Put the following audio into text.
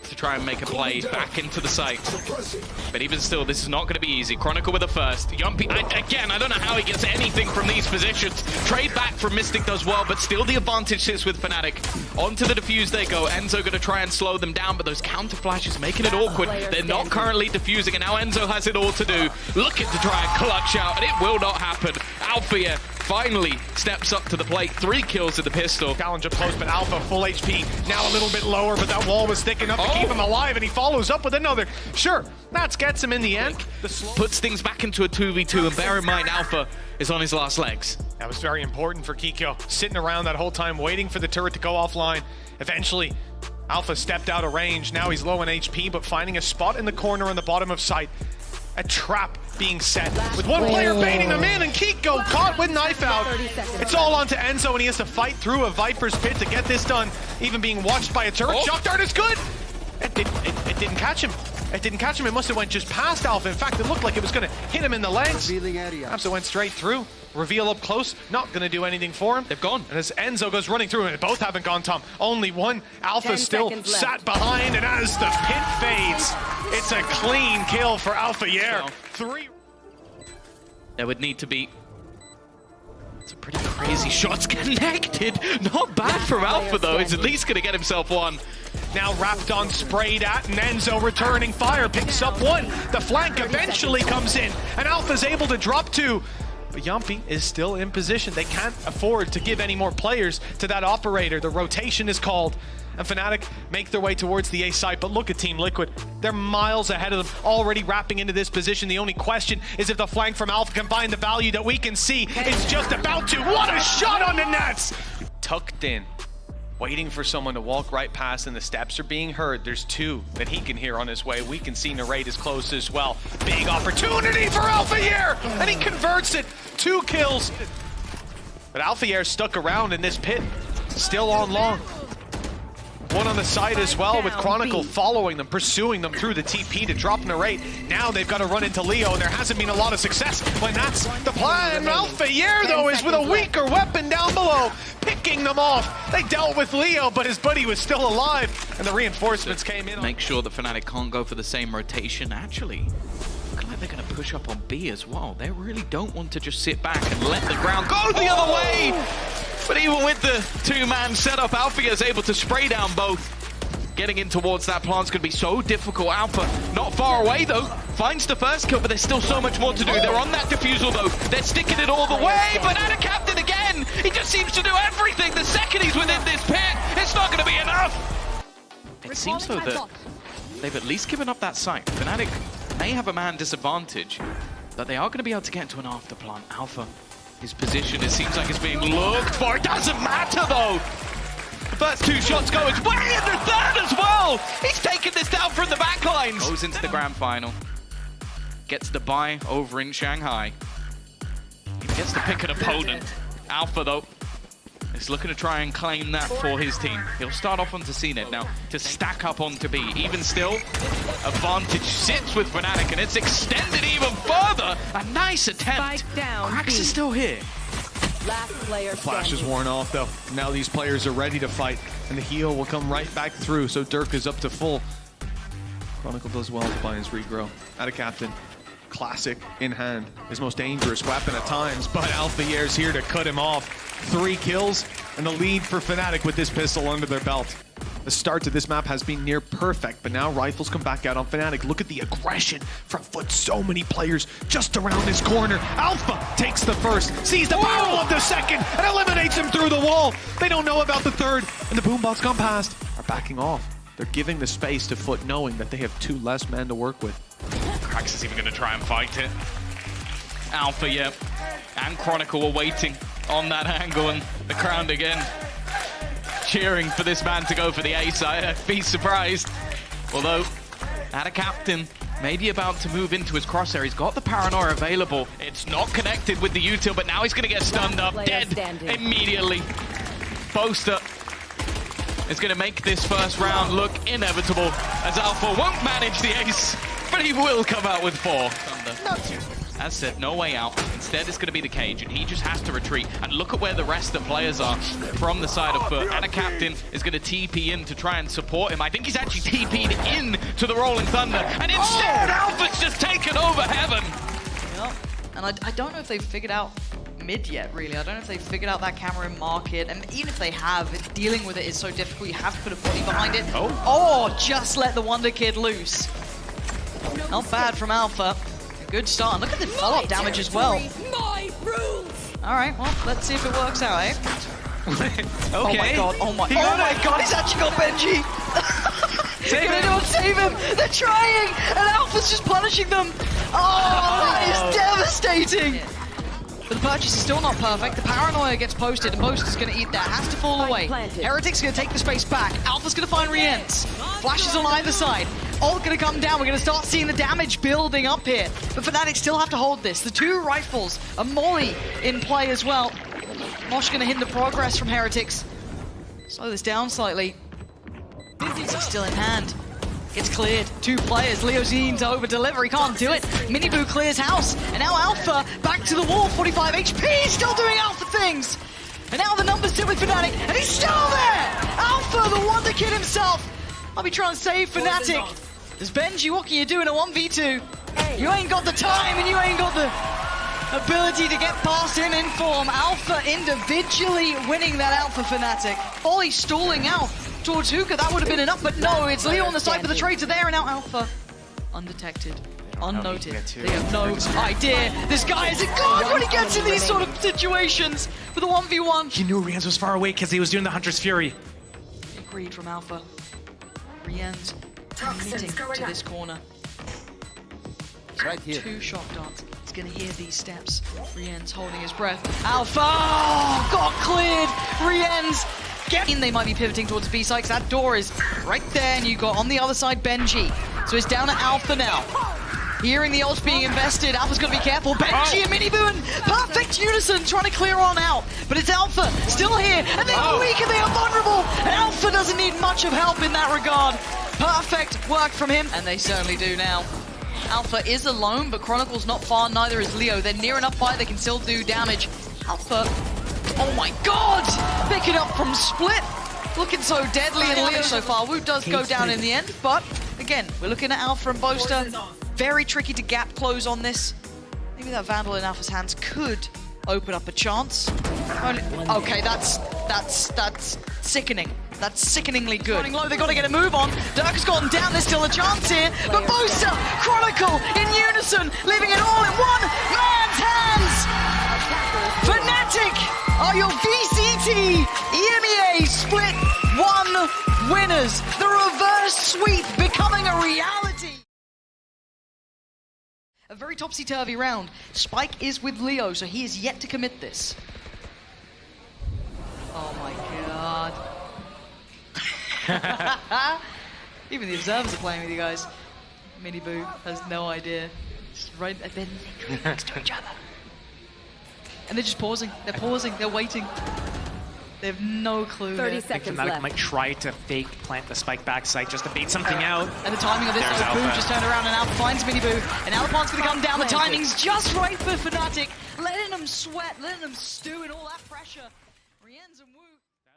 to try and make a play back into the site. But even still, this is not going to be easy. Chronicle with the first. Yumpy, again, I don't know how he gets anything from these positions. Trade back from Mystic does well, but still the advantage sits with Fnatic. Onto the defuse they go. Enzo going to try and slow them down, but those counter flashes making it awkward. They're not currently defusing, and now Enzo has it all to do. Looking to try and clutch out, and it will not happen. Alfajer finally steps up to the plate. 3 kills with the pistol. Challenger close, but Alpha full HP. Now a little bit lower, but that wall was thick enough to keep him alive, and he follows up with another. Sure, that gets him in the end. Puts things back into a 2v2, and bear in mind, Alpha is on his last legs. That was very important for Kiko. Sitting around that whole time, waiting for the turret to go offline. Eventually, Alpha stepped out of range. Now he's low on HP, but finding a spot in the corner on the bottom of sight. A trap being set with one player baiting him in, and Kiko caught with knife out. It's all onto Enzo, and he has to fight through a Viper's pit to get this done, even being watched by a turret. Shock dart is good. It didn't catch him. It didn't catch him. It must have went just past Alpha. In fact, it looked like it was going to hit him in the legs. Perhaps it went straight through. Reveal up close, not going to do anything for him. They've gone. And as Enzo goes running through, and both haven't gone, Tom. Only one. Alpha still sat behind, and as the pit fades, it's a clean kill for Alfajer. 3. There would need to be some pretty crazy shots connected. Not bad from Alpha, though. He's at least going to get himself one. Now wrapped on, sprayed at, and Enzo returning fire, picks up one. The flank eventually comes in, and Alpha's able to drop 2. But Yumpy is still in position. They can't afford to give any more players to that operator. The rotation is called, and Fnatic make their way towards the A site. But look at Team Liquid. They're miles ahead of them, already wrapping into this position. The only question is if the flank from Alpha can find the value that we can see. It's just about to. What a shot on the nets! Tucked in, waiting for someone to walk right past, and the steps are being heard. There's 2 that he can hear on his way. We can see Narrate is close as well. Big opportunity for Alfajer, and he converts it. 2 kills. But Alfajer stuck around in this pit, still on long. One on the side as well, with Chronicle following them, pursuing them through the TP to drop Narrate. Now they've got to run into Leo, and there hasn't been a lot of success when that's the plan. Alfajer, though, is with a weaker weapon down below, picking them off. They dealt with Leo, but his buddy was still alive, and the reinforcements came in. Make sure that Fnatic can't go for the same rotation. Actually, looks like they're going to push up on B as well. They really don't want to just sit back and let the ground go the other way. But even with the 2-man setup, Alfajer is able to spray down both. Getting in towards that plant's going to be so difficult. Alpha not far away, though. Finds the first kill, but there's still so much more to do. They're on that defusal, though. They're sticking it all the way, but out of Captain again. He just seems to do everything. The second he's within this pit, it's not going to be enough. It seems, though, that they've at least given up that site. Fnatic may have a man disadvantage, but they are going to be able to get into an after plant. Alpha, his position, it seems like it's being looked for. It doesn't matter, though. The first 2 shots go his way, and the third as well. He's taking this down from the back lines. Goes into the grand final. Gets the bye over in Shanghai. He gets to pick an opponent. Alpha, though, is looking to try and claim that for his team. He'll start off onto CNET now to stack up onto B. Even still, advantage sits with Fnatic, and it's extended even further. A nice attempt. Krax is still here. Last player Flash is worn off, though. Now these players are ready to fight, and the heal will come right back through, so Dirk is up to full. Chronicle does well to buy his regrow. Out of Captain. Classic in hand. His most dangerous weapon at times, but Alfajer's here to cut him off. 3 kills, and the lead for Fnatic with this pistol under their belt. The start to this map has been near perfect, but now rifles come back out on Fnatic. Look at the aggression from foot. So many players just around this corner. Alpha takes the first, sees the barrel of the second, and eliminates him through the wall. They don't know about the third, and the boombots gone past are backing off. They're giving the space to Foot, knowing that they have 2 less men to work with. Krax is even going to try and fight it. Alpha, yeah, and Chronicle are waiting on that angle, and the crowd again cheering for this man to go for the ace. I'd be surprised. Although, at a Captain, maybe about to move into his crosshair. He's got the paranoia available. It's not connected with the util, but now he's going to get stunned up, dead immediately. Boaster is going to make this first round look inevitable, as Alpha won't manage the ace, but he will come out with 4. Thunder. as said, no way out. Instead, it's going to be the cage, and he just has to retreat. And look at where the rest of the players are from the side of Foot. And a captain is going to TP in to try and support him. I think he's actually TP'd in to the Rolling Thunder. And instead, Alpha's just taken over Heaven. Yep. And I don't know if they've figured out mid yet, really. I don't know if they've figured out that camera market. And even if they have, dealing with it is so difficult. You have to put a body behind it. Oh, just let the Wonder Kid loose. Not bad from Alpha. A good start. And look at the follow-up damage as well. All right, well, let's see if it works out, eh? Okay. Oh my god, oh my god, he's actually got Benji! They don't save him! They're trying! And Alpha's just punishing them! Oh, that is devastating! But the purchase is still not perfect. The paranoia gets posted, and Boaster's going to eat that. Has to fall away. Heretic's going to take the space back. Alpha's going to find Rienz. Flashes on either side. Ult going to come down. We're going to start seeing the damage building up here. But Fnatic still have to hold this. The two rifles, a molly in play as well. Mosh going to hinder progress from Heretics. Slow this down slightly. It's still in hand. It's cleared. Two players. Leozine's over deliver. He can't do it. Miniboo clears house. And now Alpha back to the wall. 45 HP. Still doing Alpha things. And now the numbers sit with Fnatic. And he's still there. Alpha, the Wonder Kid himself. I'll be trying to save Fnatic. There's Benji. What can you do in a 1v2? You ain't got the time and you ain't got the ability to get past him in form. Alpha individually winning that out for Fnatic. Folly stalling out towards Hookah, that would have been enough, but no, it's Leo on the side, but the trades are there, and now Alpha undetected, unnoted. They have no idea. This guy is a god when he gets in these sort of situations with a 1v1. He knew Rienz was far away because he was doing the Hunter's Fury. Agreed from Alpha. Rienz committing to this corner. Right here. Two shock darts. He's gonna hear these steps. Rienz holding his breath. Alpha oh, got cleared. Rienz. They might be pivoting towards B side, 'cause that door is right there, and you got on the other side Benji. So it's down to Alpha now. Hearing the ults being invested, Alpha's got to be careful. Benji and Miniboo in perfect unison trying to clear on out. But it's Alpha still here, and they're weak and they are vulnerable. And Alpha doesn't need much of help in that regard. Perfect work from him, and they certainly do now. Alpha is alone, but Chronicle's not far, neither is Leo. They're near enough by, they can still do damage. Alpha. Oh my god! Pick it up from Split. Looking so deadly, and Leo so far. Wu does go down in the end, but again, we're looking at Alpha and Boaster. Very tricky to gap close on this. Maybe that Vandal in Alpha's hands could open up a chance. Okay, that's sickening. That's sickeningly good. Running low, they've got to get a move on. Dirk has gotten down, there's still a chance here. But Boaster, Chronicle in unison, leaving it all in one man's hands. Fnatic are your VCT Emea Split 1 winners. The reverse sweep becoming a reality. A very topsy-turvy round. Spike is with Leo, so he is yet to commit this. Oh my god. Even the observers are playing with you guys. Miniboo has no idea. Just right, they're literally next to each other. And they're just pausing. They're pausing. They're waiting. They have no clue. 30 seconds Fnatic left. might try to fake plant the spike backside just to bait something out. And the timing of this, There's Boo Alpha. just turned around and Alpha finds Miniboo. And Alphon's going to come down. The timing's just right for Fnatic. Letting them sweat, letting them stew in all that pressure. Rienz and